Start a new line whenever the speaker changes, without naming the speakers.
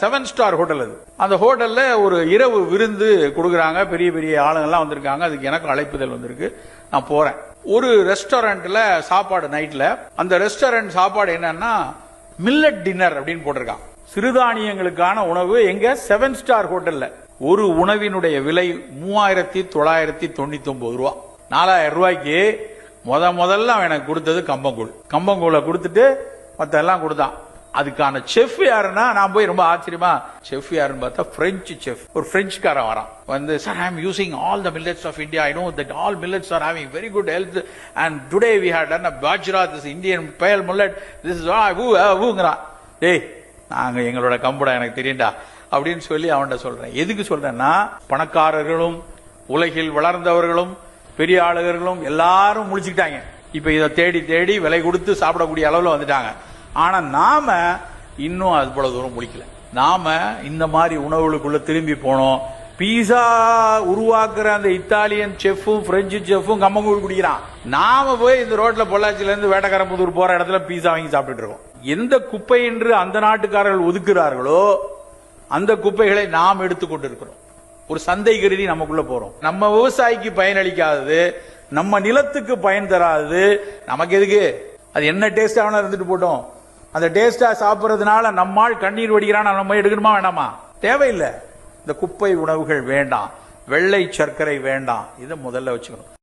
7 star hotel அது. அந்த ஹோட்டல்ல ஒரு இரவு விருந்து கொடுக்கறாங்க. பெரிய பெரிய ஆளுங்கெல்லாம் வந்திருக்காங்க. அதுக்கு எனக்கு அழைப்புதல் வந்திருக்கு. நான் போறேன். ஒரு ரெஸ்டாரண்ட்ல சாப்பாடு நைட்ல. அந்த ரெஸ்டாரண்ட் சாப்பாடு என்னன்னா மில்லட் டின்னர் அப்படின்னு போட்டிருக்காங்க. சிறுதானியங்களுக்கான உணவு எங்க 7 ஸ்டார் ஹோட்டல்ல. ஒரு உணவினுடைய விலை 3999 ரூபாய். 4000 ரூபாய்க்கு முதல்ல அவன் எனக்கு கொடுத்தது கம்பங்கூழ கொடுத்துட்டு மத்த எல்லாம் கொடுத்தான். அதுக்கான செஃப் யாருன்னா நான் போய் ரொம்ப ஆச்சரியமா செஃப் யாருன்னு பார்த்தா பிரெஞ்சு செஃப். ஒரு பிரெஞ்சுக்காரன் வரான். வந்து sir I am using all the millets of India. I know that all millets are having very good health and today we had done a bajra, this Indian pale millet, this is ஊங்கறான். டேய் நாங்க எங்களோட கம்புடா எனக்கு தெரியும்டா அப்படின்னு சொல்லி அவன்கிட்ட சொல்றேன். எதுக்கு சொல்றேன்னா பணக்காரர்களும் உலகில் வளர்ந்தவர்களும் பெரிய ஆளுகளும் எல்லாரும் முழிச்சுக்கிட்டாங்க. இப்ப இதை தேடி தேடி விலை கொடுத்து சாப்பிடக்கூடிய அளவுல வந்துட்டாங்க. ஆனா நாம இன்னும் அது போல தூரம் முடிக்கல. நாம இந்த மாதிரி உணவுகளுக்குள்ள திரும்பி போனோம். பீஸா உருவாக்குற அந்த இத்தாலியன் செஃப்பும் பிரெஞ்சு செஃப்பும் கம்மங்கூழ் குடிக்கிறான். நாம போய் இந்த ரோட்ல பொள்ளாச்சியில இருந்து வேட்டக்காரம்புதூர் போற இடத்துல பீஸா வாங்கி சாப்பிட்டு இருக்கோம். எந்த குப்பை என்று அந்த நாட்டுக்காரர்கள் ஒதுக்குறார்களோ அந்த குப்பைகளை நாம் எடுத்துக்கொண்டு இருக்கிறோம். ஒரு சந்தை கருதி நமக்குள்ள போறோம். நம்ம விவசாயிக்கு பயனளிக்காதது, நம்ம நிலத்துக்கு பயன் தராது, நமக்கு எதுக்கு? அது என்ன டேஸ்டா வேணா இருந்துட்டு போட்டோம். அந்த டேஸ்டா சாப்பிடறதுனால நம்மால் கண்ணீர் வடிக்கிறான். நம்ம எடுக்கணுமா வேண்டாமா? தேவையில்லை. இந்த குப்பை உணவுகள் வேண்டாம். வெள்ளை சர்க்கரை வேண்டாம். இதை முதல்ல வச்சுக்கணும்.